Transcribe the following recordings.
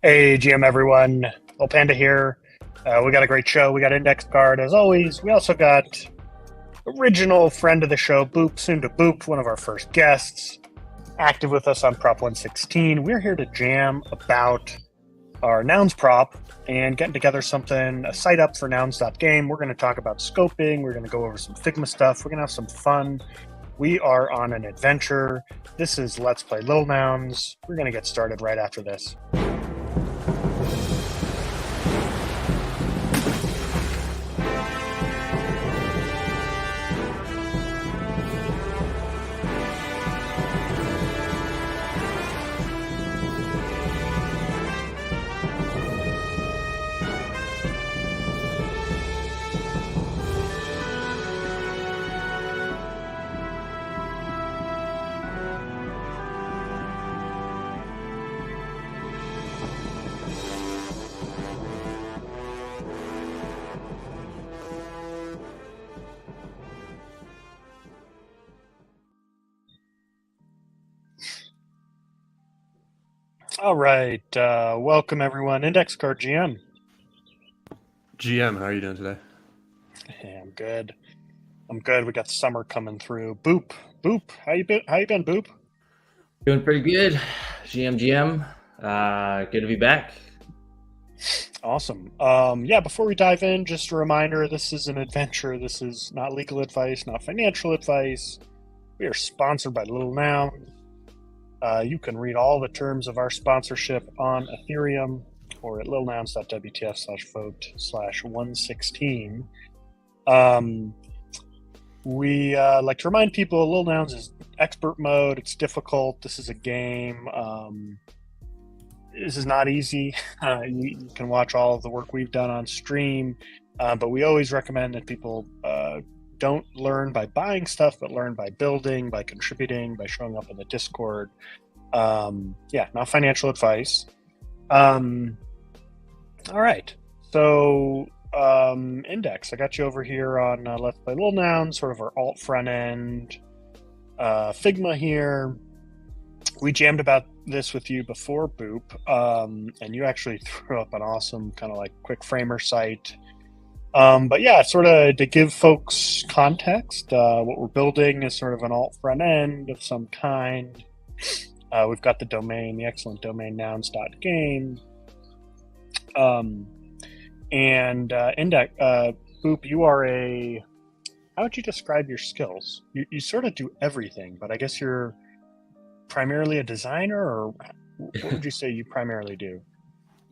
Hey, GM everyone. Little Panda here. We got a great show. We got Index Card as always. We also got original friend of the show, Boop, soon to Boop, one of our first guests, active with us on Prop 116. We're here to jam about our nouns prop and getting together something, a site up for nouns.game. We're going to talk about scoping. We're going to go over some Figma stuff. We're going to have some fun. We are on an adventure. This is Let's Play Little Nouns. We're going to get started right after this. All right. Welcome, everyone. Index Card GM. GM, how are you doing today? Hey, I'm good. We got summer coming through. Boop. How you been, Boop? Doing pretty good. GM. Good to be back. Awesome. Before we dive in, just a reminder, this is an adventure. This is not legal advice, not financial advice. We are sponsored by Little Nouns. You can read all the terms of our sponsorship on Ethereum or at littlenouns.wtf/vote/116. We like to remind people Little Nouns is expert mode. It's difficult. This is a game. This is not easy. You can watch all of the work we've done on stream, but we always recommend that people don't learn by buying stuff, but learn by building, by contributing, by showing up in the Discord. Not financial advice. All right. So, Index, I got you over here on Let's Play Little Nouns, sort of our alt front end. Figma here. We jammed about this with you before, Boop, and you actually threw up an awesome kind of like quick framer site. Sort of to give folks context, what we're building is sort of an alt front end of some kind. We've got the excellent domain nouns.game. Index, Boop, you are how would you describe your skills? You sort of do everything, but I guess you're primarily a designer, or what would you say you primarily do?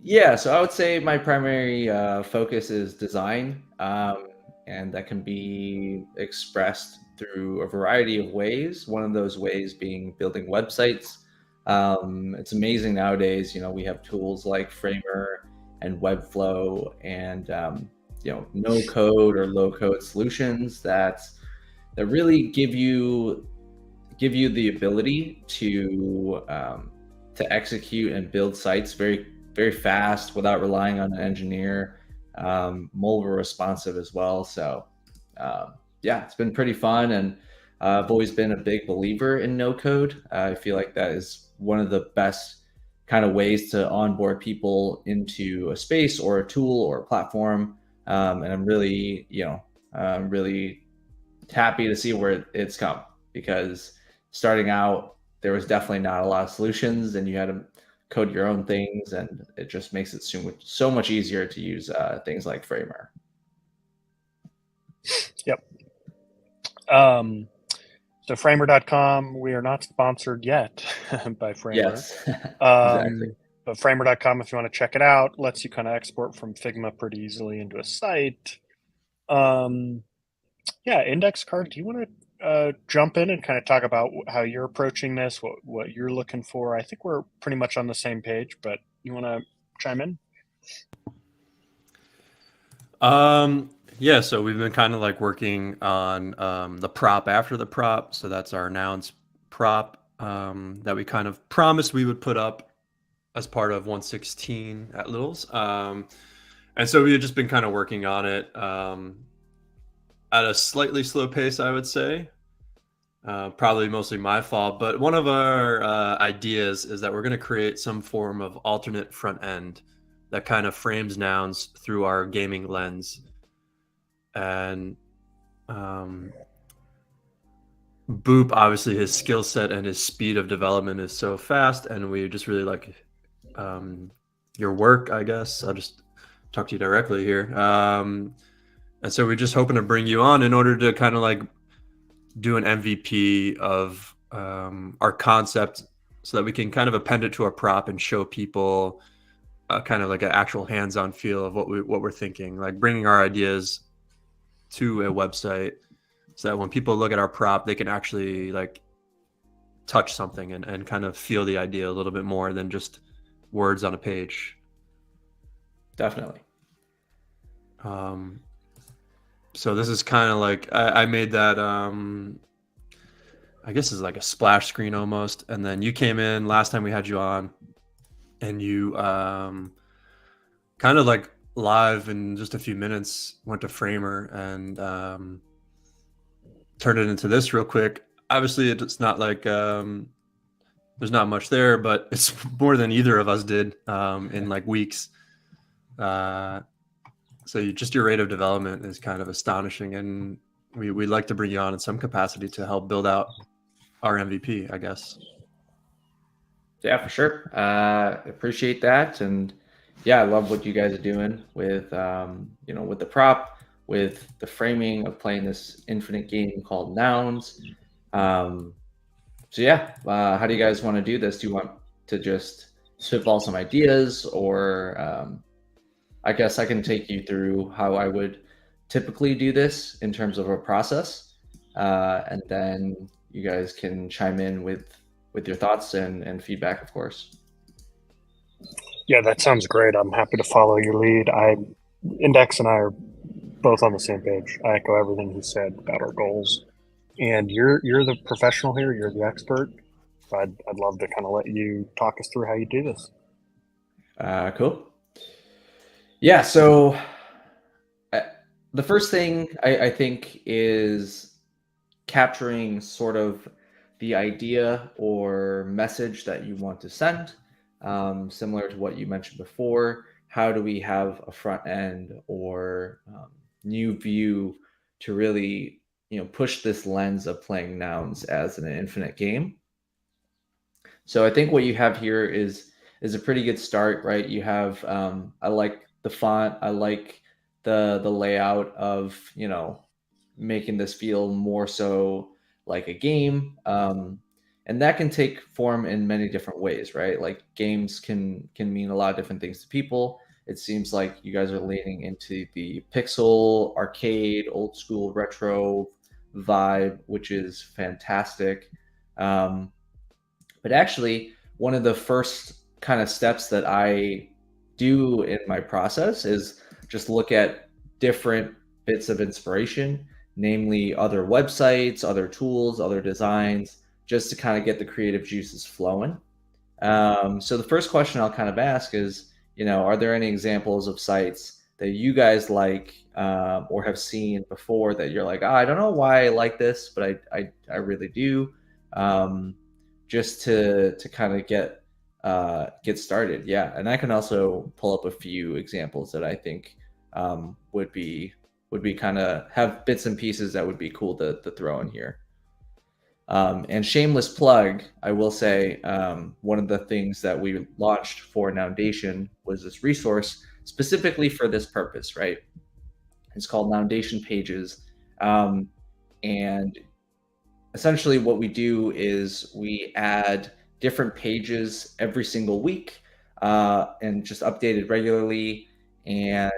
Yeah, so I would say my primary focus is design, and that can be expressed through a variety of ways. One of those ways being building websites. It's amazing nowadays, we have tools like Framer and Webflow and no code or low code solutions that really give you the ability to execute and build sites very, very fast without relying on an engineer, mobile responsive as well. So it's been pretty fun, and I've always been a big believer in no code. I feel like that is one of the best kind of ways to onboard people into a space or a tool or a platform. And I'm really, really happy to see where it's come, because starting out, there was definitely not a lot of solutions, and you had to code your own things, and it just makes it so much easier to use things like Framer. Yep. So Framer.com, we are not sponsored yet by Framer. Yes, exactly. But Framer.com, if you want to check it out, lets you kind of export from Figma pretty easily into a site. Index Card, do you want to jump in and kind of talk about how you're approaching this, what you're looking for? I think we're pretty much on the same page, but you want to chime in? So we've been kind of like working on the prop after the prop. So that's our nouns prop that we kind of promised we would put up as part of 116 at Littles. And so we've just been kind of working on it at a slightly slow pace, I would say. Probably mostly my fault, but one of our ideas is that we're going to create some form of alternate front end that kind of frames nouns through our gaming lens. And Boop, obviously, his skill set and his speed of development is so fast, and we just really like your work, I guess. I'll just talk to you directly here. And so we're just hoping to bring you on in order to kind of like do an MVP of our concept so that we can kind of append it to our prop and show people kind of like an actual hands-on feel of what we're thinking, like bringing our ideas to a website so that when people look at our prop, they can actually like touch something and kind of feel the idea a little bit more than just words on a page. Definitely. So this is kind of like I made that I guess it's like a splash screen almost, and then you came in last time we had you on, and you kind of like live in just a few minutes went to Framer and turned it into this real quick. Obviously, it's not like there's not much there, but it's more than either of us did in like weeks. So just your rate of development is kind of astonishing, and we'd like to bring you on in some capacity to help build out our MVP, I guess. Yeah, for sure. Appreciate that, and yeah, I love what you guys are doing with with the prop, with the framing of playing this infinite game called Nouns. So yeah, how do you guys want to do this? Do you want to just spitball some ideas, or I guess I can take you through how I would typically do this in terms of a process, and then you guys can chime in with your thoughts and feedback, of course. Yeah, that sounds great. I'm happy to follow your lead. Index and I are both on the same page. I echo everything he said about our goals. And you're the professional here. You're the expert. I'd love to kind of let you talk us through how you do this. Cool. Yeah. So the first thing I think is capturing sort of the idea or message that you want to send, similar to what you mentioned before. How do we have a front end or new view to really push this lens of playing Nouns as an infinite game? So I think what you have here is a pretty good start, right? You have I like the font, I like the layout of making this feel more so like a game, and that can take form in many different ways, right? Like games can mean a lot of different things to people. It seems like you guys are leaning into the pixel, arcade, old school, retro vibe, which is fantastic. But actually, one of the first kind of steps that I do in my process is just look at different bits of inspiration, namely other websites, other tools, other designs, just to kind of get the creative juices flowing. So the first question I'll kind of ask is, are there any examples of sites that you guys like or have seen before that you're like, I don't know why I like this, but I really do, just to kind of get started. Yeah, and I can also pull up a few examples that I think would be kind of have bits and pieces that would be cool to throw in here. And shameless plug, I will say, one of the things that we launched for Noundation was this resource specifically for this purpose, right? It's called Noundation Pages. And essentially what we do is we add different pages every single week and just updated regularly. And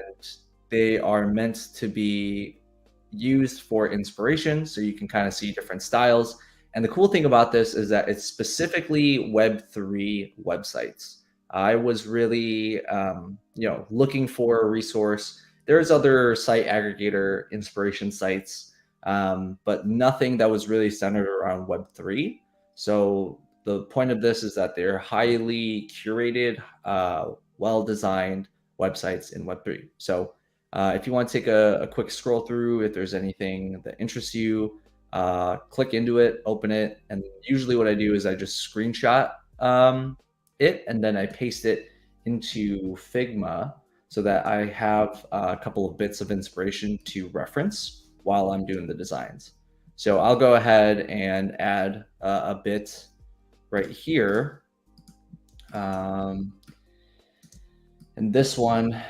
they are meant to be used for inspiration, so you can kind of see different styles. And the cool thing about this is that it's specifically Web3 websites. I was really, looking for a resource. There's other site aggregator inspiration sites, but nothing that was really centered around Web3. So the point of this is that they're highly curated, well-designed websites in Web3. So if you want to take a quick scroll through, if there's anything that interests you, click into it, open it, and usually what I do is I just screenshot it, and then I paste it into Figma so that I have a couple of bits of inspiration to reference while I'm doing the designs. So I'll go ahead and add a bit right here. And this one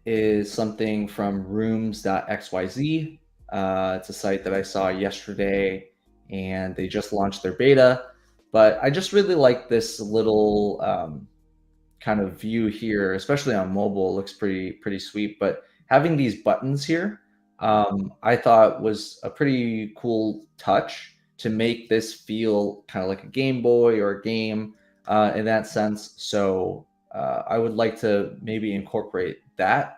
is something from rooms.xyz. It's a site that I saw yesterday, and they just launched their beta. But I just really like this little kind of view here, especially on mobile. It looks pretty sweet. But having these buttons here, I thought was a pretty cool touch to make this feel kind of like a Game Boy or a game in that sense. So I would like to maybe incorporate that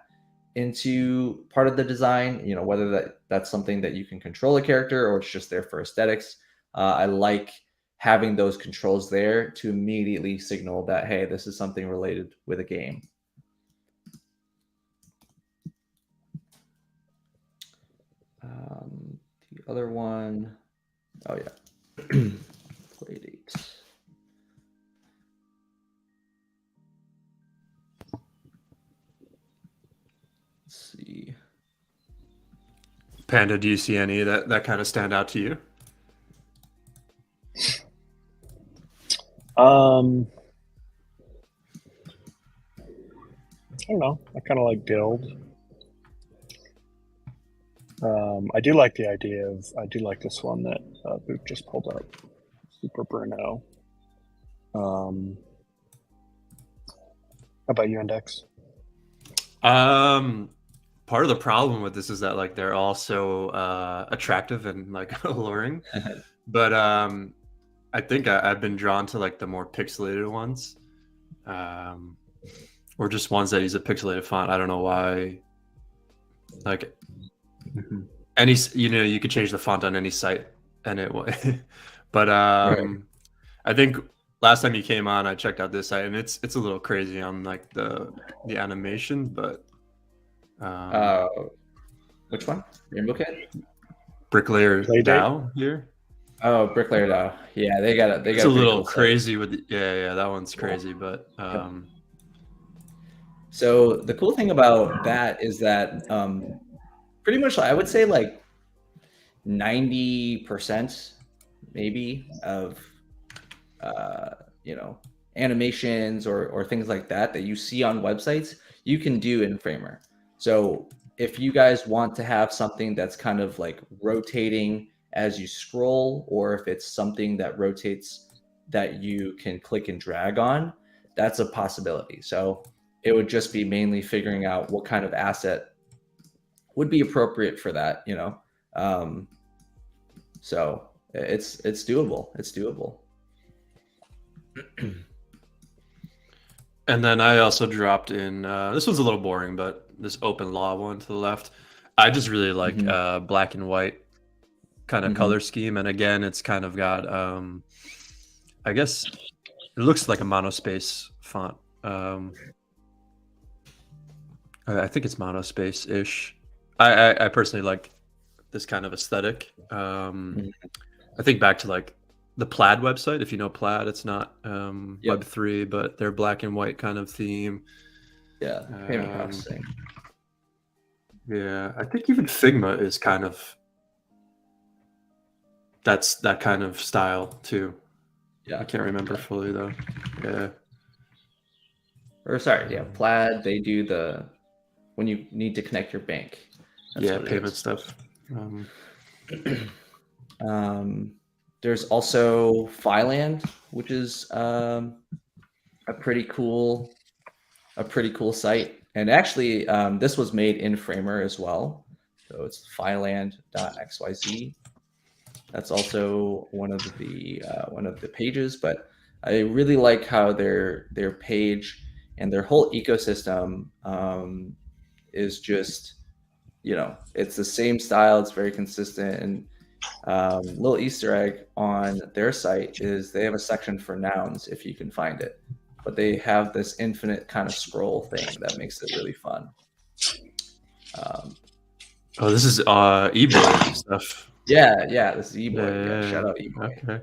into part of the design, whether that's something that you can control a character or it's just there for aesthetics. I like having those controls there to immediately signal that, hey, this is something related with a game. The other one, oh yeah, play date. See. Panda, do you see any that kind of stand out to you? I don't know. I kind of like build. I do like the idea of. I do like this one that Boot just pulled up, Super Bruno. How about you, Index? Part of the problem with this is that like they're all so attractive and like alluring, but I think I've been drawn to like the more pixelated ones, or just ones that use a pixelated font. I don't know why. Like any, you could change the font on any site, and it will. But Right. I think last time you came on, I checked out this site, and it's a little crazy on like the animation, but. Which one? Rainbow Kid? Bricklayer Playdate? DAO here. Oh, Bricklayer DAO. Yeah, they got it. It's a little crazy with yeah, that one's crazy, but So the cool thing about that is that pretty much I would say like 90% maybe of animations or things like that you see on websites, you can do in Framer. So if you guys want to have something that's kind of like rotating as you scroll, or if it's something that rotates that you can click and drag on, that's a possibility. So it would just be mainly figuring out what kind of asset would be appropriate for that, so it's doable. It's doable. And then I also dropped in, this one's a little boring, but this open law one to the left. I just really like black and white kind of color scheme. And again, it's kind of got, I guess it looks like a monospace font. I think it's monospace-ish. I personally like this kind of aesthetic. I think back to like the Plaid website. If you know Plaid, it's not Web3, but they're black and white kind of theme. Yeah, payment processing. Yeah, I think even Figma is kind of that kind of style too. Yeah, I can't remember fully though. Yeah. Or sorry, yeah, Plaid. They do the when you need to connect your bank. That's yeah, payment stuff. There's also Filand, which is a pretty cool site. And actually, this was made in Framer as well. So it's filand.xyz. That's also one of the pages. But I really like how their page and their whole ecosystem is just, it's the same style. It's very consistent. And little Easter egg on their site is they have a section for nouns if you can find it, but they have this infinite kind of scroll thing that makes it really fun. This is ebook stuff. Yeah, this is eBoy. Yeah, Yeah, shout out eBoy.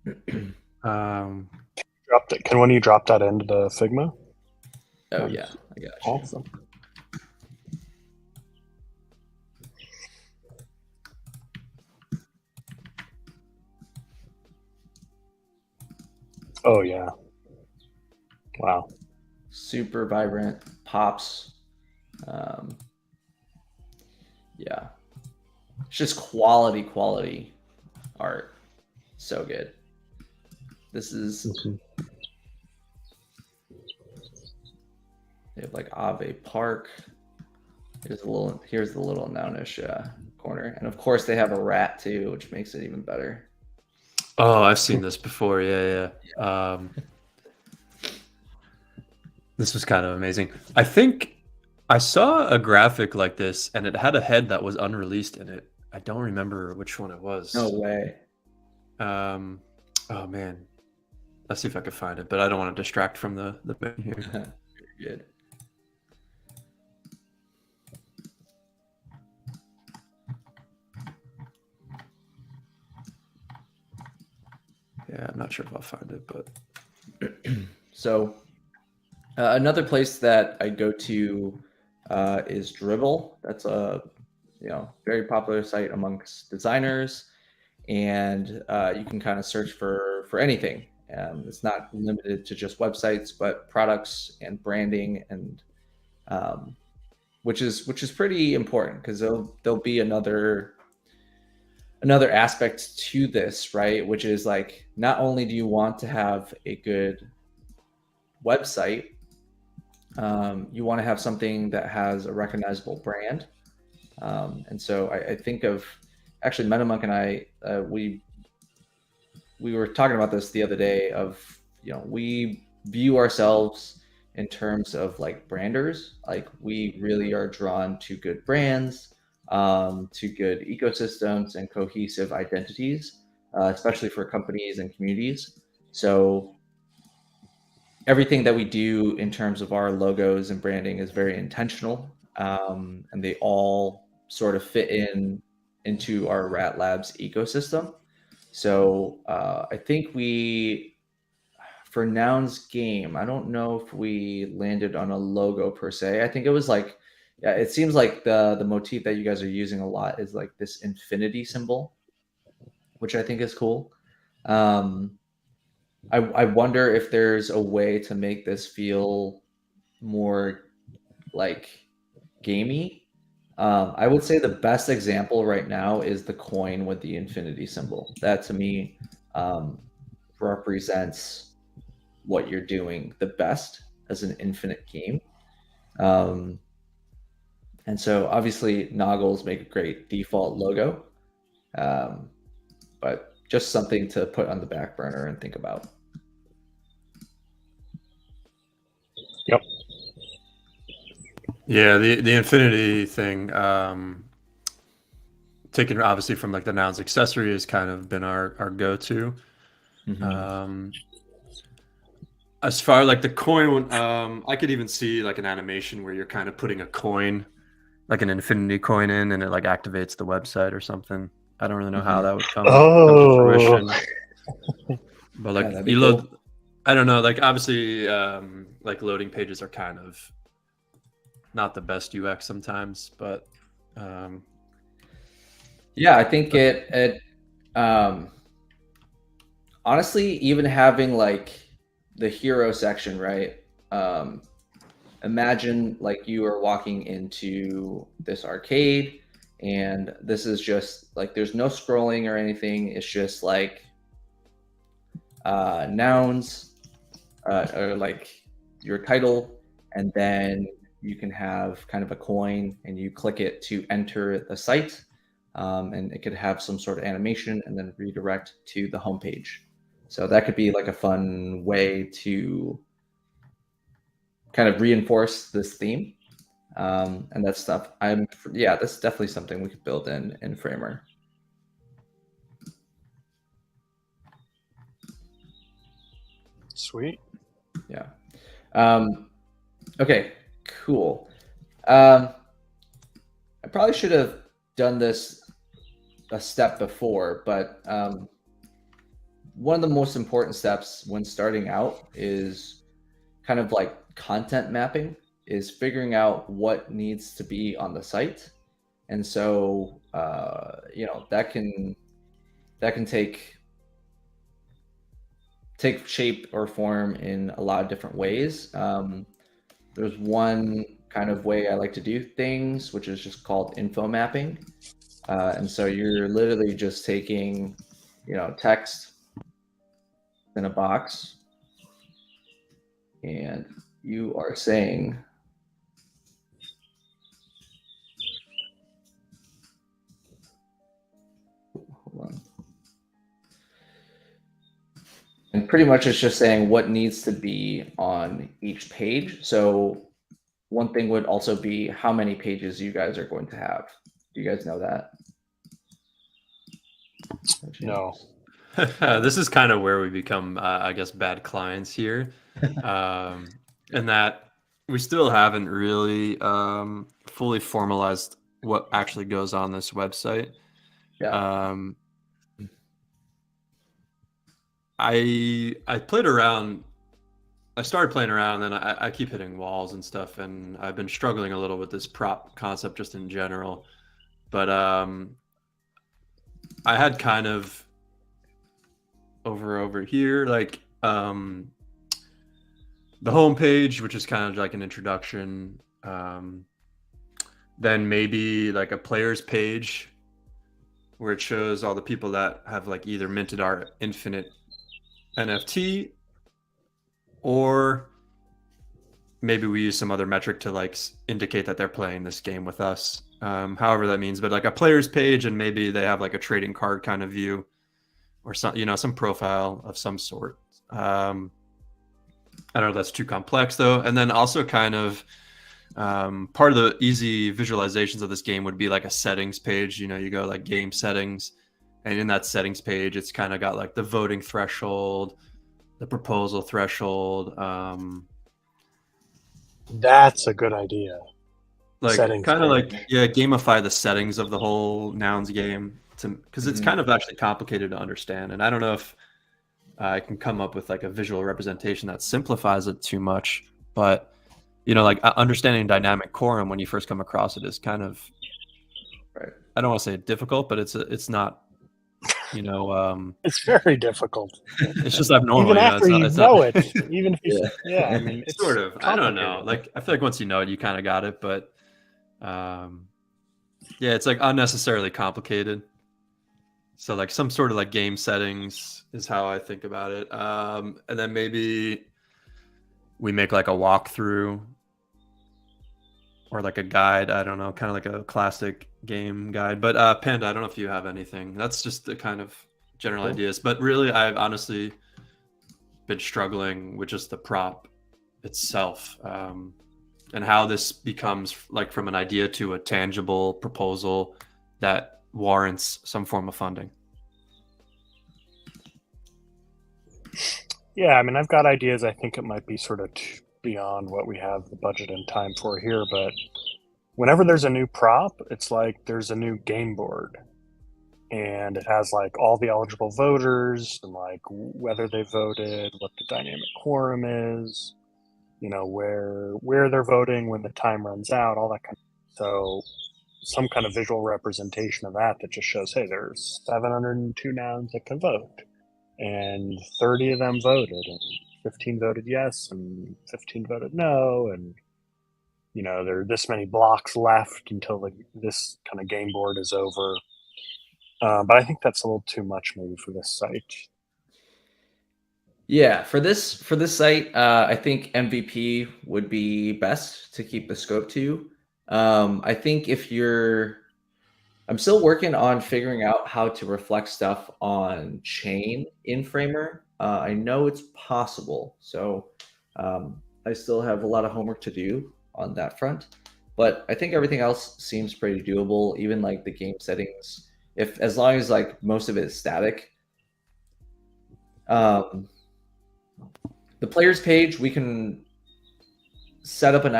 okay. Um, Dropped it. Can one of you drop that into the Figma? Oh Nice. yeah, I got you. Awesome. Oh yeah. Wow. Super vibrant pops. Yeah, it's just quality art. So good. This is they have like Ave Park. Here's the little Nounish corner, and of course they have a rat too, which makes it even better. oh, I've seen this before. Yeah. This was kind of amazing. I think I saw a graphic like this, and it had a head that was unreleased in it. I don't remember which one it was. No way. Oh man, let's see if I can find it. But I don't want to distract from the menu here. Very good. Yeah, I'm not sure if I'll find it, but So another place that I go to is Dribbble. That's a very popular site amongst designers, and you can kind of search for anything. It's not limited to just websites, but products and branding, and which is pretty important because there'll be another aspect to this, right? Which is like, not only do you want to have a good website, you want to have something that has a recognizable brand. And so I think of, actually, MetaMonk and I, we were talking about this the other day of, we view ourselves in terms of like branders. Like, we really are drawn to good brands, to good ecosystems and cohesive identities, especially for companies and communities. So everything that we do in terms of our logos and branding is very intentional, and they all sort of fit into our Rat Labs ecosystem. So I think for Noun's game, I don't know if we landed on a logo per se. I think it was like, yeah, it seems like the motif that you guys are using a lot is like this infinity symbol, which I think is cool. I wonder if there's a way to make this feel more like gamey. I would say the best example right now is the coin with the infinity symbol. That to me represents what you're doing the best as an infinite game. And so obviously Noggles make a great default logo, but just something to put on the back burner and think about. Yep. yeah, the infinity thing, taken obviously from like the Nouns accessory, has kind of been our go-to. As far like the coin, I could even see like an animation where you're kind of putting a coin, like an infinity coin in, and it like activates the website or something. I don't really know how that would come to fruition. But like that'd be cool. I don't know, like obviously like loading pages are kind of not the best UX sometimes, but yeah, I think it honestly, even having like the hero section, right? Imagine like you are walking into this arcade, and this is just like, there's no scrolling or anything. It's just like nouns, or like your title, and then you can have kind of a coin, and you click it to enter the site, and it could have some sort of animation and then redirect to the homepage. So that could be like a fun way to kind of reinforce this theme, and that stuff. That's definitely something we could build in Framer. Sweet. Yeah. Okay, cool. I probably should have done this a step before, but one of the most important steps when starting out is kind of like content mapping, is figuring out what needs to be on the site. And so that can take shape or form in a lot of different ways. There's one kind of way I like to do things, which is just called info mapping. And so you're literally just taking, text in a box, and you are saying, hold on. And pretty much it's just saying what needs to be on each page. So one thing would also be how many pages you guys are going to have. Do you guys know that? No. This is kind of where we become, I guess, bad clients here. And that we still haven't really fully formalized what actually goes on this website. Yeah. I played around. I started playing around, and I keep hitting walls and stuff, and I've been struggling a little with this prop concept just in general. But I had kind of over here, like the homepage, which is kind of like an introduction. Then maybe like a player's page where it shows all the people that have like either minted our Infinite NFT, or maybe we use some other metric to like indicate that they're playing this game with us. However that means, but like a player's page, and maybe they have like a trading card kind of view, or some, some profile of some sort. I don't know if that's too complex though. And then also kind of part of the easy visualizations of this game would be like a settings page. You go like game settings, and in that settings page, it's kind of got like the voting threshold, the proposal threshold. That's a good idea. Like Settings kind of page. like, yeah, gamify the settings of the whole Nouns game, because it's kind of actually complicated to understand. And I don't know if I can come up with like a visual representation that simplifies it too much, but like understanding dynamic quorum when you first come across it is kind of, Right. I don't want to say difficult, but it's not, It's very difficult. it's just abnormal. Even after it's not, it, even if you, I mean, it's sort of. I don't know. complicated. Like I feel like once you know it, you kind of got it, but yeah, it's like unnecessarily complicated. So like some sort of like game settings is how I think about it. And then maybe we make like a walkthrough or like a guide. I don't know, kind of like a classic game guide. But Panda, I don't know if you have anything. That's just the kind of general ideas. But really, I've honestly been struggling with just the prop itself, and how this becomes like from an idea to a tangible proposal that warrants some form of funding. Yeah, I mean, I've got ideas. I think it might be sort of beyond what we have the budget and time for here, but whenever there's a new prop, it's like there's a new game board, and it has like all the eligible voters and like whether they voted, what the dynamic quorum is, where they're voting when the time runs out, all that kind of. So some kind of visual representation of that just shows, hey, there's 702 nouns that can vote, and 30 of them voted, and 15 voted yes, and 15 voted no, and there are this many blocks left until this kind of game board is over. But I think that's a little too much maybe for this site. Yeah, for this site, I think MVP would be best to keep the scope to. I think I'm still working on figuring out how to reflect stuff on chain in Framer. I know it's possible, so I still have a lot of homework to do on that front. But I think everything else seems pretty doable. Even like the game settings, as long as like most of it is static. The players page, we can set up a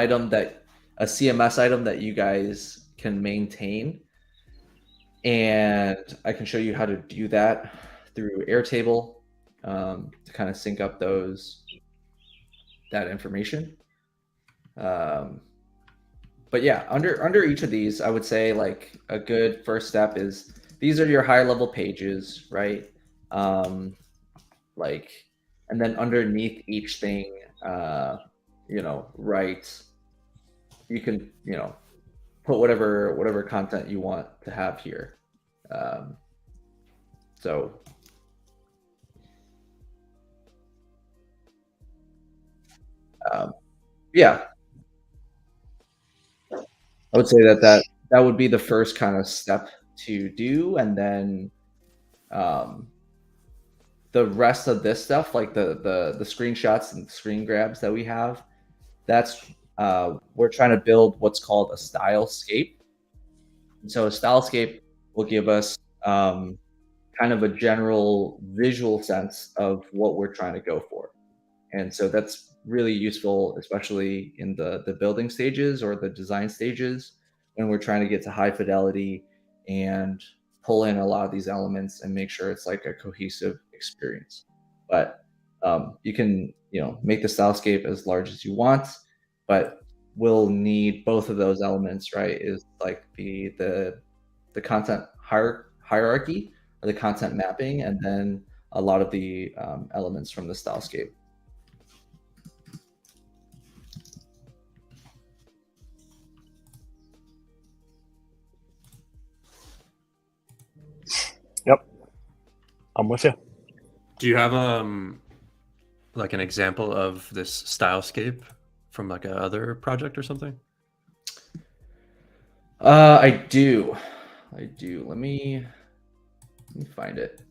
CMS item that you guys can maintain. And I can show you how to do that through Airtable to kind of sync up that information. But yeah, under each of these, I would say like a good first step is these are your high level pages, right? Like, and then underneath each thing, right, you can, put whatever content you want to have here. So yeah, I would say that would be the first kind of step to do, and then the rest of this stuff, like the screenshots and screen grabs that we have, that's we're trying to build what's called a stylescape. And so a stylescape will give us kind of a general visual sense of what we're trying to go for. And so that's really useful, especially in the building stages or the design stages when we're trying to get to high fidelity and pull in a lot of these elements and make sure it's like a cohesive experience. But you can, make the stylescape as large as you want, but we'll need both of those elements, right? Is like the content hierarchy or the content mapping, and then a lot of the elements from the stylescape. Yep, I'm with you. Do you have like an example of this stylescape from like a other project or something? I do. Let me find it.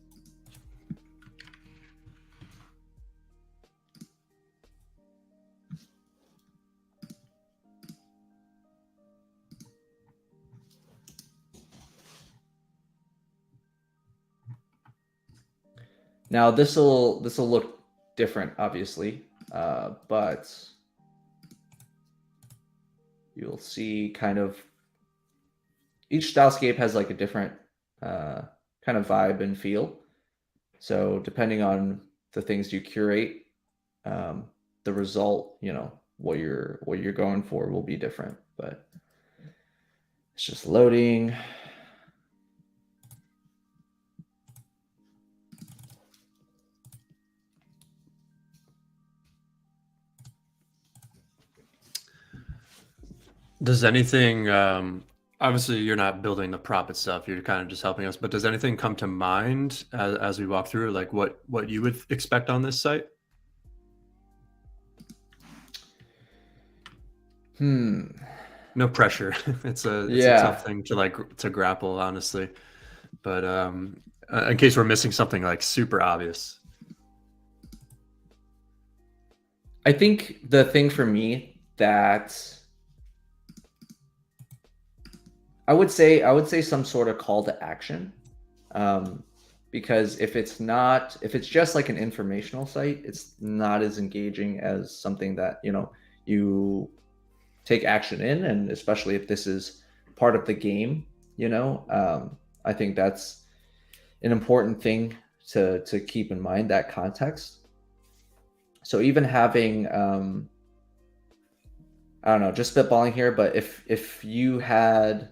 Now this will look different, obviously, but you'll see kind of each stylescape has like a different kind of vibe and feel. So depending on the things you curate, the result, what you're going for will be different. But it's just loading. Does anything, obviously you're not building the prop itself, you're kind of just helping us, but does anything come to mind as we walk through, like what you would expect on this site? No pressure. It's a tough thing to grapple, honestly. But in case we're missing something like super obvious. I think the thing for me that I would say some sort of call to action, because if it's just like an informational site, it's not as engaging as something that you take action in, and especially if this is part of the game, I think that's an important thing to keep in mind, that context. So even having I don't know, just spitballing here, but if you had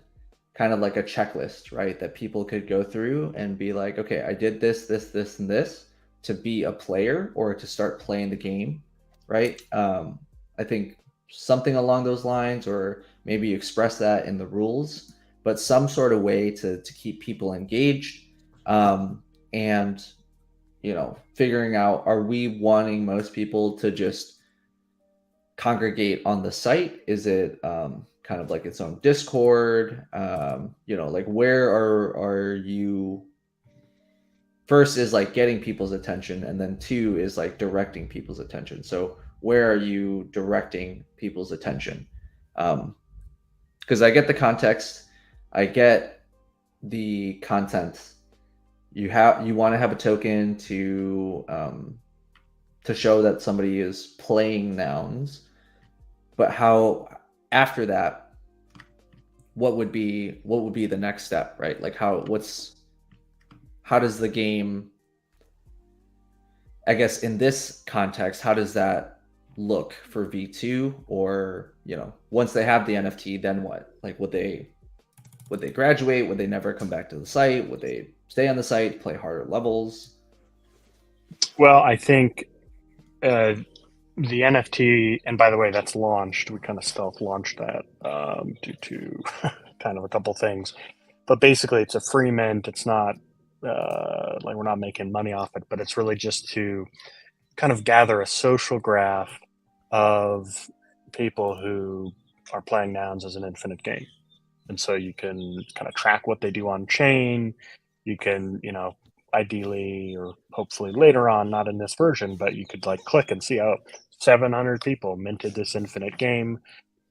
kind of like a checklist, right, that people could go through and be like, okay, I did this, and this to be a player or to start playing the game, right? I think something along those lines, or maybe express that in the rules, but some sort of way to keep people engaged, and figuring out, are we wanting most people to just congregate on the site? Is it kind of like its own Discord? Like where are you? First is like getting people's attention, and then two is like directing people's attention. So where are you directing people's attention? Because I get the context, I get the content. You want to have a token to show that somebody is playing nouns, but how after that, what would be the next step, right? Like how does the game, I guess in this context, how does that look for V2? Or, once they have the NFT, then what? Like would they graduate? Would they never come back to the site? Would they stay on the site, play harder levels? Well, I think the NFT, and by the way, that's launched. We kind of stealth launched that due to kind of a couple things. But basically, it's a free mint. It's not like we're not making money off it, but it's really just to kind of gather a social graph of people who are playing Nouns as an infinite game. And so you can kind of track what they do on chain. You can, ideally or hopefully later on, not in this version, but you could like click and see, 700 people minted this infinite game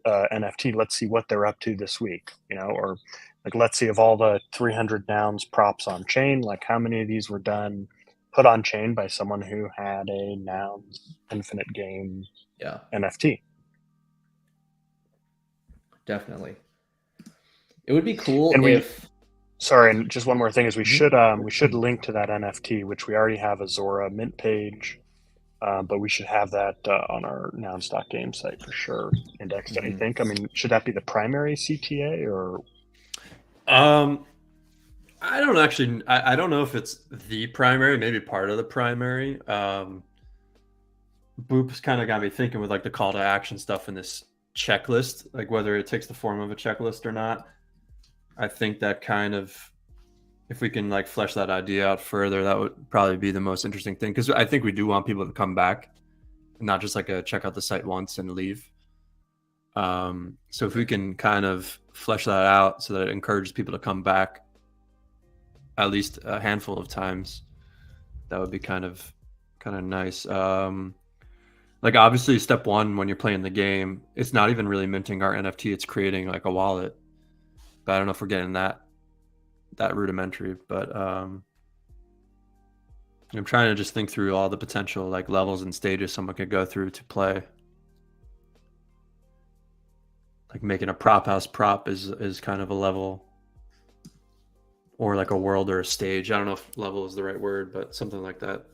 NFT. Let's see what they're up to this week, or like, let's see of all the 300 Nouns props on chain, like how many of these were put on chain by someone who had a Nouns infinite game NFT. Definitely. It would be cool Sorry, and just one more thing is we should link to that NFT, which we already have a Zora mint page, but we should have that on our nouns.game site for sure, indexed. I think. I mean, should that be the primary CTA or? I don't actually. I don't know if it's the primary. Maybe part of the primary. Boop's kind of got me thinking with like the call to action stuff in this checklist, like whether it takes the form of a checklist or not. I think that kind of, if we can like flesh that idea out further, that would probably be the most interesting thing, because I think we do want people to come back, not just like check out the site once and leave. So if we can kind of flesh that out so that it encourages people to come back at least a handful of times, that would be kind of nice. Like obviously step one when you're playing the game, it's not even really minting our NFT, it's creating like a wallet. But I don't know if we're getting that rudimentary, but I'm trying to just think through all the potential like levels and stages someone could go through to play. Like making a prop house prop is kind of a level, or like a world or a stage. I don't know if level is the right word, but something like that.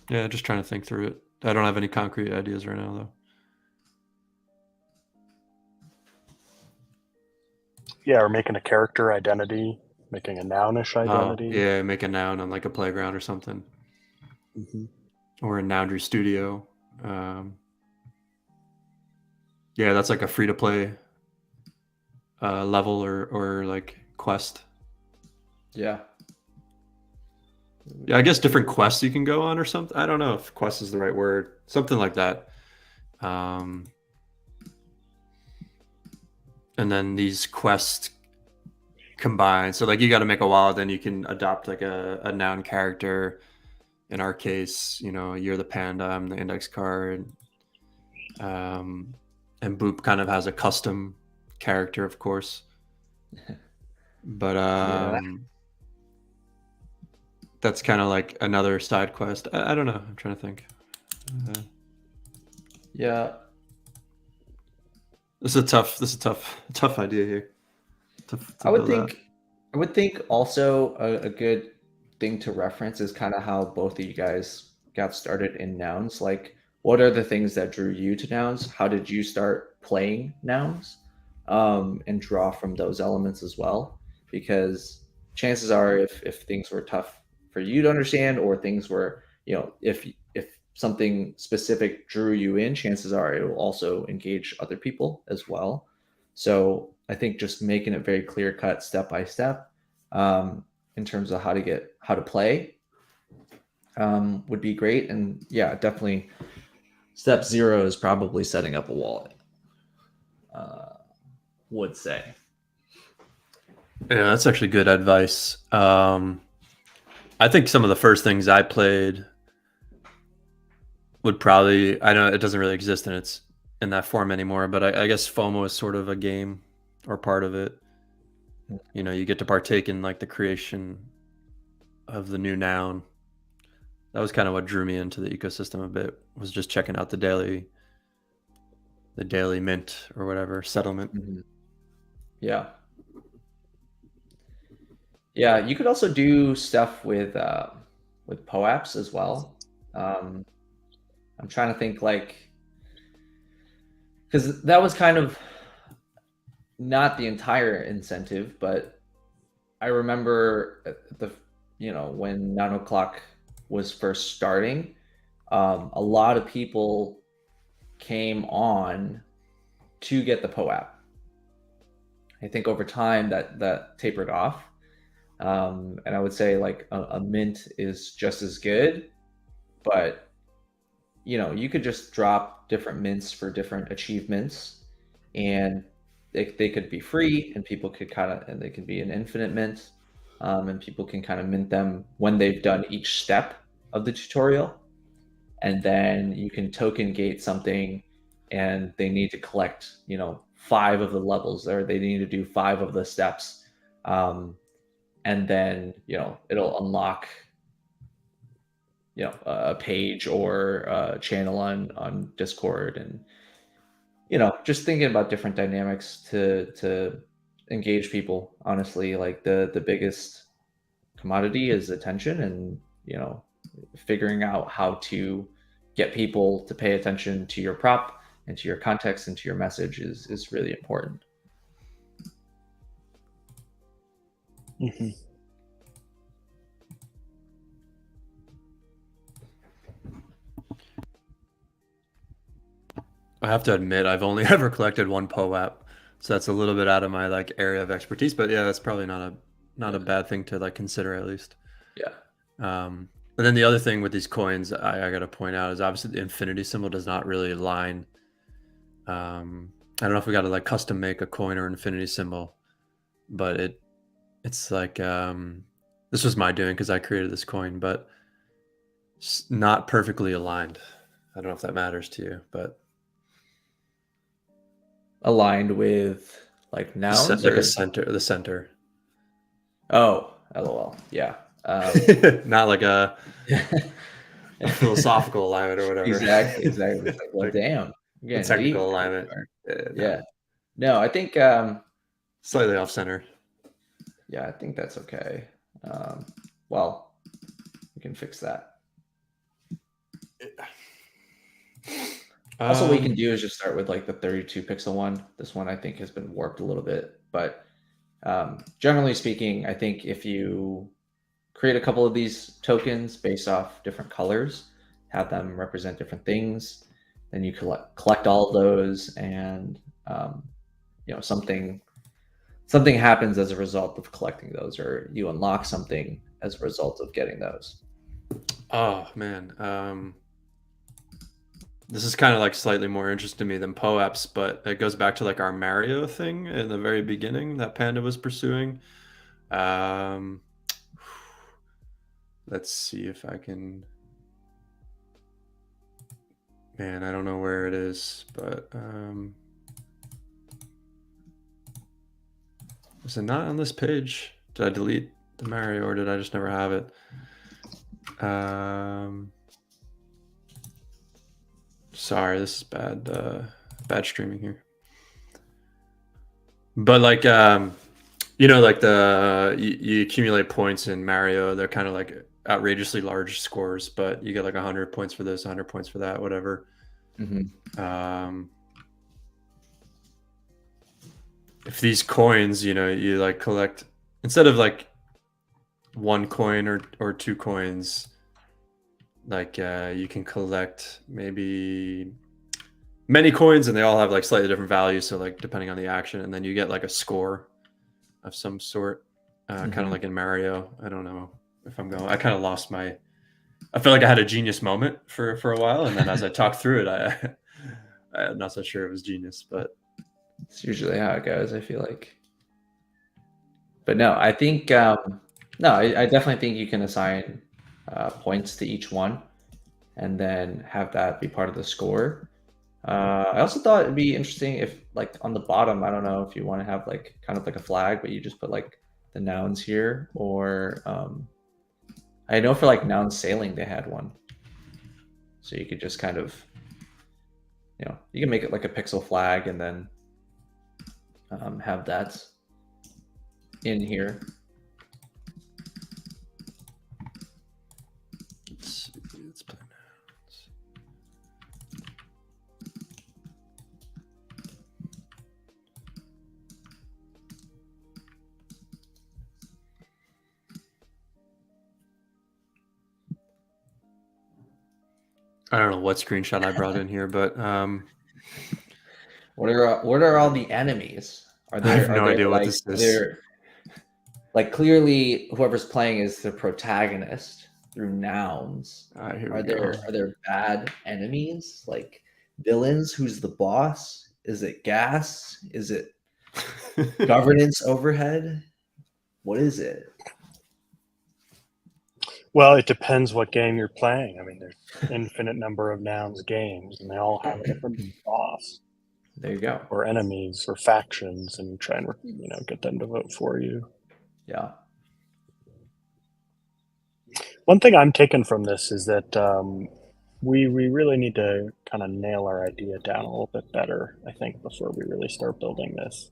Yeah, just trying to think through it. I don't have any concrete ideas right now though. Yeah, or making a character identity, making a nounish identity. Yeah, make a noun on like a playground or something. Or a Noundry studio. Yeah, that's like a free to play level or like quest. Yeah, I guess different quests you can go on or something. I don't know if quest is the right word. Something like that. And then these quests combine. So like you got to make a wallet, then you can adopt like a noun character. In our case, you're the panda, I'm the index card. And Boop kind of has a custom character, of course. But that's kind of like another side quest. I don't know. I'm trying to think. Yeah. This is a tough idea here. I would think also a good thing to reference is kind of how both of you guys got started in Nouns. Like, what are the things that drew you to Nouns? How did you start playing Nouns? And draw from those elements as well, because chances are if things were tough for you to understand, or things were, if something specific drew you in, chances are it will also engage other people as well. So I think just making it very clear cut, step by step, in terms of how to play, would be great. And yeah, definitely step 0 is probably setting up a wallet. Would say. Yeah, that's actually good advice. I think some of the first things I played would probably, I know it doesn't really exist in that form anymore, but I guess FOMO is sort of a game or part of it. You get to partake in like the creation of the new noun. That was kind of what drew me into the ecosystem a bit, was just checking out the daily mint or whatever settlement. Yeah. Yeah, you could also do stuff with POAPs as well. I'm trying to think like, because that was kind of not the entire incentive, but I remember when 9 o'clock was first starting, a lot of people came on to get the POAP. I think over time that tapered off. And I would say like a mint is just as good, but you could just drop different mints for different achievements, and they could be free, and people could and they could be an infinite mint, and people can kind of mint them when they've done each step of the tutorial. And then you can token gate something, and they need to collect 5 of the levels, or they need to do 5 of the steps, and then it'll unlock a page or a channel on Discord. And just thinking about different dynamics to engage people. Honestly, like the biggest commodity is attention, and figuring out how to get people to pay attention to your prop and to your context and to your message is really important. Mm-hmm. I have to admit, I've only ever collected one POAP, so that's a little bit out of my like area of expertise. But yeah, that's probably not a bad thing to like consider, at least. Yeah. And then the other thing with these coins, I got to point out, is obviously the infinity symbol does not really align. I don't know if we got to like custom make a coin or infinity symbol, but it's like this was my doing because I created this coin, but it's not perfectly aligned. I don't know if that matters to you, but Aligned with like nouns, like the center. Oh, LOL. Yeah. Not like a philosophical alignment or whatever. Exactly. It's like, well, damn. Technical alignment. Yeah. No, I think slightly off center. Yeah, I think that's okay. Well, we can fix that. Also, what you can do is just start with like the 32 pixel one. This one I think has been warped a little bit, but generally speaking, I think if you create a couple of these tokens based off different colors, have them represent different things, then you collect all of those, and something happens as a result of collecting those, or you unlock something as a result of getting those. Oh man, this is kind of like slightly more interesting to me than POAPs, but it goes back to like our Mario thing in the very beginning that Panda was pursuing. Let's see if I can. Man, I don't know where it is, but is it not on this page? Did I delete the Mario, or did I just never have it? Sorry, this is bad streaming here. But like like you accumulate points in Mario, they're kind of like outrageously large scores, but you get like 100 points for this, 100 points for that, whatever. Mm-hmm. If these coins, you like collect, instead of like 1 coin or 2 coins, like you can collect maybe many coins, and they all have like slightly different values, so like depending on the action, and then you get like a score of some sort, kind of like in Mario. I don't know if I kind of lost I felt like I had a genius moment for a while, and then as I talked through it, I'm not so sure it was genius, but it's usually how it goes, I feel like. But no, I think I definitely think you can assign points to each one, and then have that be part of the score. I also thought it'd be interesting if, like, on the bottom, I don't know if you want to have like kind of like a flag, but you just put like the nouns here, or I know for like noun sailing they had one, so you could just kind of you can make it like a pixel flag, and then have that in here. Let's see. Let's play nouns. I don't know what screenshot I brought in here, but What are all the enemies? Are there? I have no are there, idea what like, this is. They're like, clearly whoever's playing is the protagonist through nouns. Here we Are go. there bad enemies, like villains? Who's the boss? Is it gas? Is it governance overhead? What is it? Well, it depends what game you're playing. I mean, there's infinite number of nouns games, and they all have a different boss There you go. or enemies or factions, and you try and get them to vote for you. Yeah. One thing I'm taking from this is that we really need to kind of nail our idea down a little bit better, I think, before we really start building this,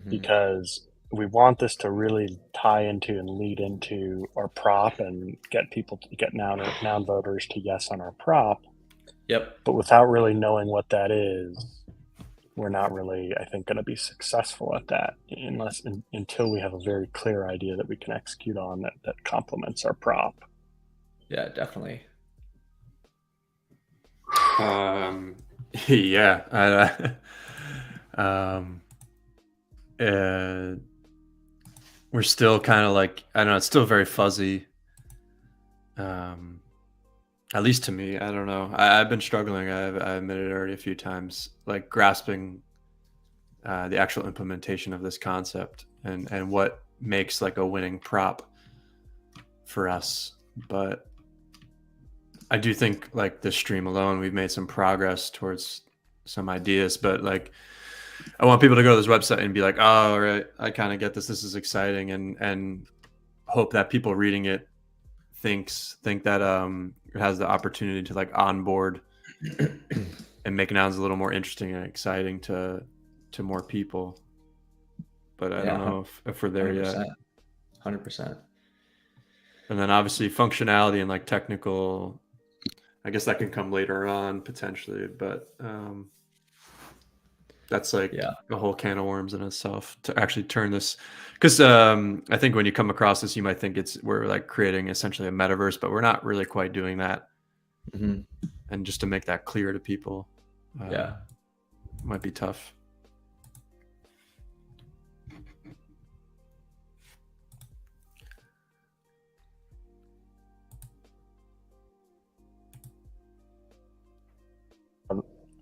because we want this to really tie into and lead into our prop and get people to get noun voters to yes on our prop. Yep. But without really knowing what that is, we're not really, I think, going to be successful at that until we have a very clear idea that we can execute on that complements our prop. Yeah, definitely. Yeah. We're still kind of like, I don't know, it's still very fuzzy. At least to me, I don't know. I've been struggling. I admitted it already a few times, like grasping the actual implementation of this concept and what makes like a winning prop for us. But I do think like this stream alone, we've made some progress towards some ideas, but like I want people to go to this website and be like, oh, all right, I kind of get this. This is exciting, and hope that people reading it think that it has the opportunity to like onboard and make nouns a little more interesting and exciting to more people. But I don't know if we're there 100%, yet. 100%. And then obviously functionality and like technical, I guess that can come later on potentially, but that's like a whole can of worms in itself to actually turn this, because I think when you come across this, you might think we're like creating essentially a metaverse, but we're not really quite doing that. And just to make that clear to people, might be tough.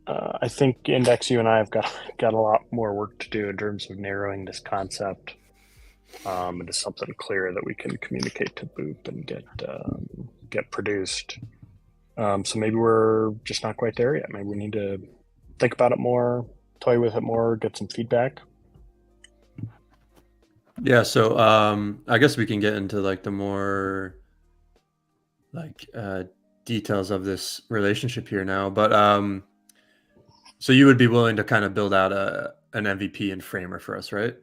I think Index, you and I have got a lot more work to do in terms of narrowing this concept into something clear that we can communicate to Boop and get produced. So maybe we're just not quite there yet. Maybe we need to think about it more, toy with it more, get some feedback. Yeah, so I guess we can get into like the more like details of this relationship here now, but so you would be willing to kind of build out an MVP and framer for us, right?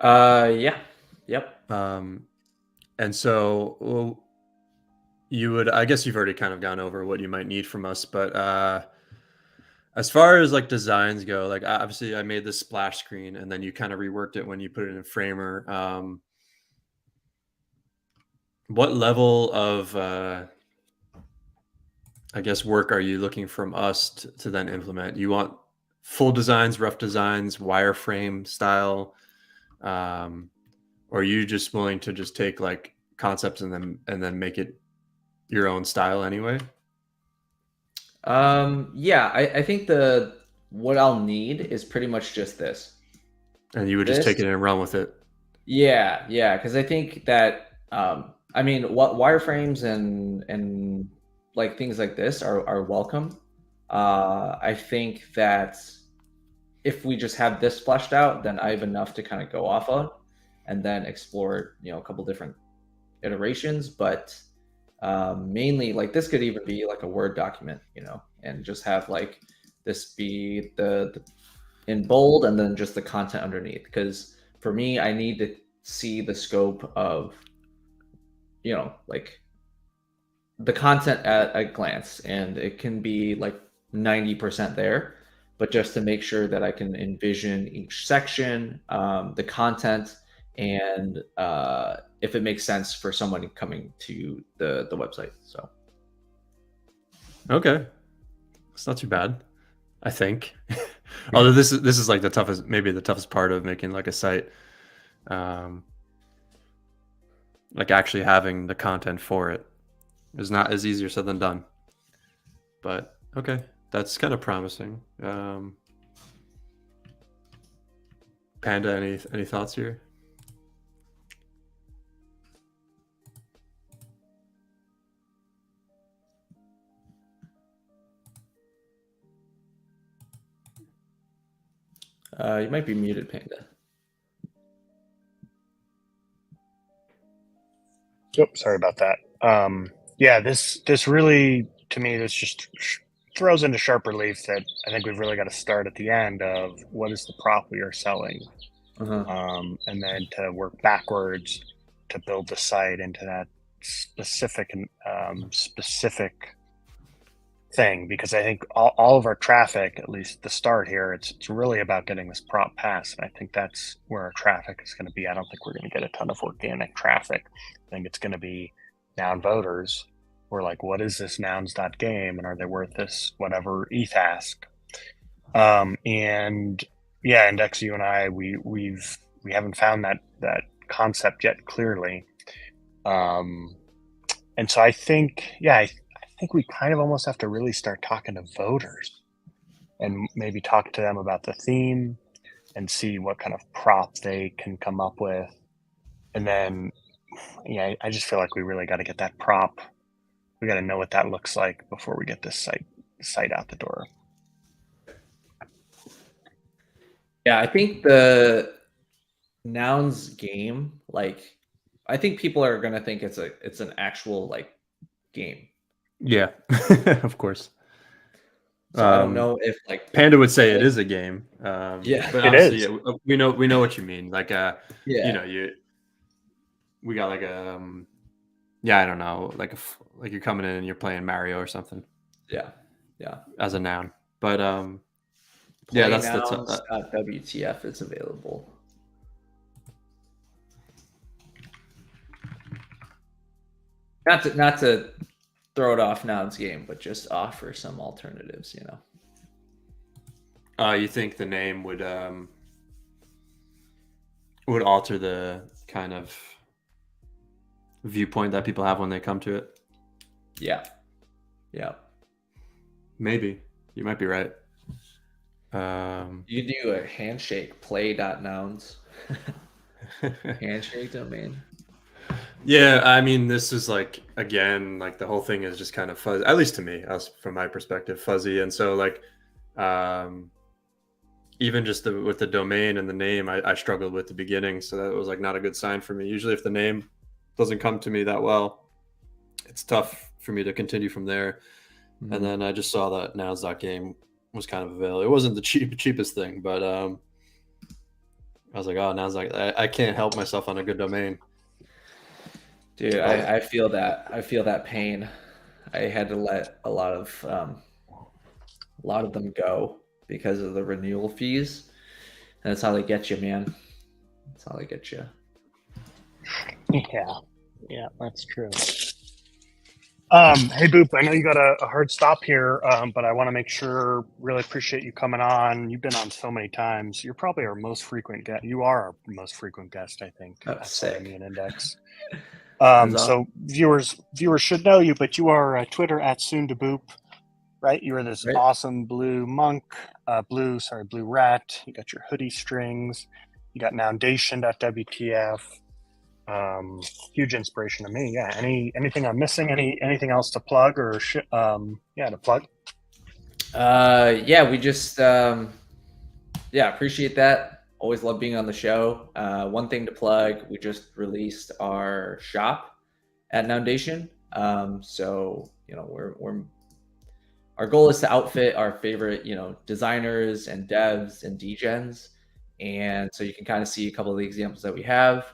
Yeah. Yep. And so you would, I guess you've already kind of gone over what you might need from us, but as far as like designs go, like obviously I made this splash screen and then you kind of reworked it when you put it in Framer. What level of I guess work are you looking from us to then implement? You want full designs, rough designs, wireframe style, or are you just willing to just take like concepts and then make it your own style anyway? Yeah, I think what I'll need is pretty much just this. And you would just take it and run with it. Yeah, because I think that I mean, what wireframes and like things like this are welcome. I think that if we just have this fleshed out, then I have enough to kind of go off on and then explore, a couple different iterations. But mainly, like this could even be like a Word document, and just have like this be the in bold and then just the content underneath. Because for me, I need to see the scope of, like the content at a glance, and it can be like 90% there, but just to make sure that I can envision each section, the content, and if it makes sense for someone coming to the website. So Okay, it's not too bad, I think. Although this is like maybe the toughest part of making like a site, like actually having the content for it is not as easier said than done. But okay, that's kind of promising. Panda, any thoughts here? You might be muted, Panda. Yep, sorry about that. Yeah, this really, to me, this just throws into sharp relief that I think we've really got to start at the end of what is the prop we are selling, and then to work backwards to build the site into that specific thing. Because I think all of our traffic, at least the start here, it's really about getting this prop passed, and I think that's where our traffic is going to be. I don't think we're going to get a ton of organic traffic. I think it's going to be noun voters. We're like, what is this nouns.game, and are they worth this whatever ETH ask? And yeah, Index, you and I, we haven't found that concept yet clearly. And so I think, I think we kind of almost have to really start talking to voters and maybe talk to them about the theme and see what kind of prop they can come up with. And then, I just feel like we really got to get that prop. We got to know what that looks like before we get this site out the door. Yeah, I think the nouns game, like, I think people are gonna think it's an actual like game. Yeah, of course. So I don't know if like Panda would say it is a game. Yeah, but it honestly, is. we know what you mean. Like, yeah, we got like I don't know, like like you're coming in and you're playing Mario or something. yeah, As a noun, but Play that's nouns. WTF is available. Not to throw it off nouns game, but just offer some alternatives. You think the name would alter the kind of viewpoint that people have when they come to it? Yeah. Maybe you might be right. You do a handshake play.nouns. Handshake domain. Yeah, I mean, this is like, again, like the whole thing is just kind of fuzzy, at least to me, from my perspective, fuzzy. And so like, even just with the domain and the name, I struggled with the beginning. So that was like not a good sign for me. Usually if the name doesn't come to me that well, it's tough for me to continue from there. Mm-hmm. And then I just saw that nouns.game was kind of available. It wasn't the cheapest thing, but I was like, oh, nouns.game, I can't help myself on a good domain. Dude, I feel that pain. I had to let a lot of them go because of the renewal fees. And that's how they get you, man. That's how they get you. Yeah, that's true. Hey, Boop, I know you got a hard stop here, but I want to make sure, really appreciate you coming on. You've been on so many times. You're probably our most frequent guest. You are our most frequent guest, I think. Sick. Me and Index. So viewers should know you, but you are Twitter at soon2boop, right? You are this awesome blue monk, blue rat. You got your hoodie strings. You got noundation.wtf. Huge inspiration to me. Yeah. Anything I'm missing? Anything else to plug or to plug? We just appreciate that. Always love being on the show. One thing to plug, we just released our shop at Noundation. So our goal is to outfit our favorite, designers and devs and degens And so you can kind of see a couple of the examples that we have.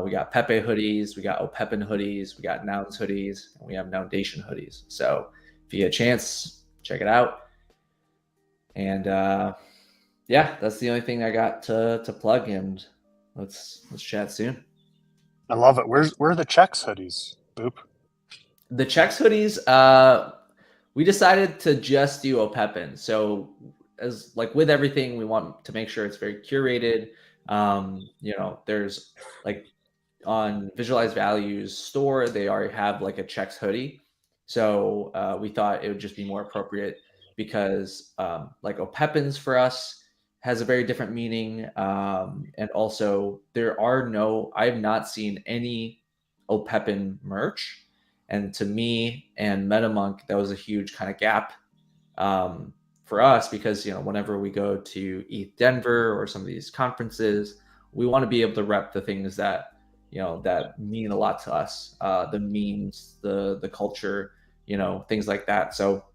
We got Pepe hoodies, we got Opepin hoodies, we got Nouns hoodies, and we have Noundation hoodies. So if you get a chance, check it out. And yeah, that's the only thing I got to plug, and let's chat soon. I love it. Where are the Chex hoodies, Boop? The Chex hoodies, we decided to just do Opepin. So as like with everything, we want to make sure it's very curated. You know, there's like on Visualize Values store, they already have like a Chex hoodie. So we thought it would just be more appropriate because like Opepins for us has a very different meaning. And also I have not seen any Opepin merch. And to me and MetaMonk, that was a huge kind of gap for us because, you know, whenever we go to ETH Denver or some of these conferences, we want to be able to rep the things that, you know, that mean a lot to us, the memes, the culture, you know, things like that. So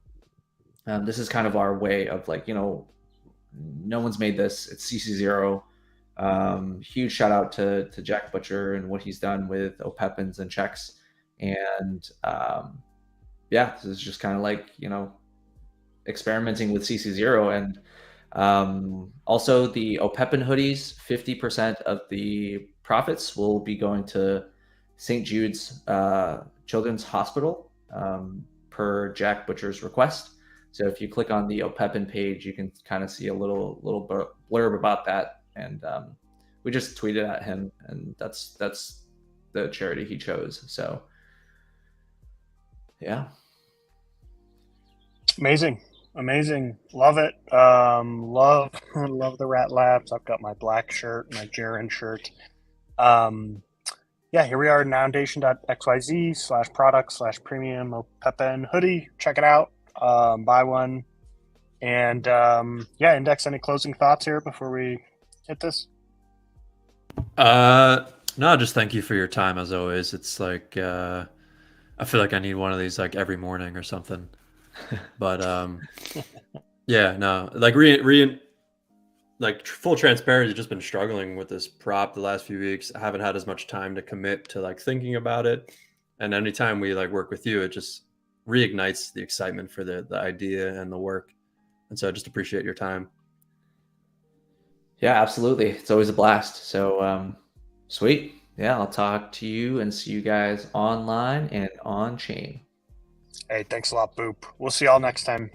this is kind of our way of like, you know, no one's made this. It's CC0. Huge shout out to Jack Butcher and what he's done with Opepins and Chex. And yeah, this is just kind of like, you know, experimenting with CC0. And also the Opepin hoodies, 50% of the profits will be going to St. Jude's Children's Hospital per Jack Butcher's request. So if you click on the Opepin page, you can kind of see a little blurb about that. And we just tweeted at him, and that's the charity he chose. So yeah. Amazing. Love it. Love the Rat Labs. I've got my black shirt, my Jaren shirt. Yeah, here we are, noundation.xyz/product/premium Opepin hoodie. Check it out. Buy one. And yeah, Index, any closing thoughts here before we hit this? No, just thank you for your time as always. It's like I feel like I need one of these like every morning or something. But yeah, no, like like full transparency, just been struggling with this prop the last few weeks. I haven't had as much time to commit to like thinking about it. And anytime we like work with you, it just reignites the excitement for the idea and the work. And so I just appreciate your time. Yeah, absolutely. It's always a blast. So sweet. Yeah, I'll talk to you and see you guys online and on chain. Hey, thanks a lot, Boop. We'll see y'all next time.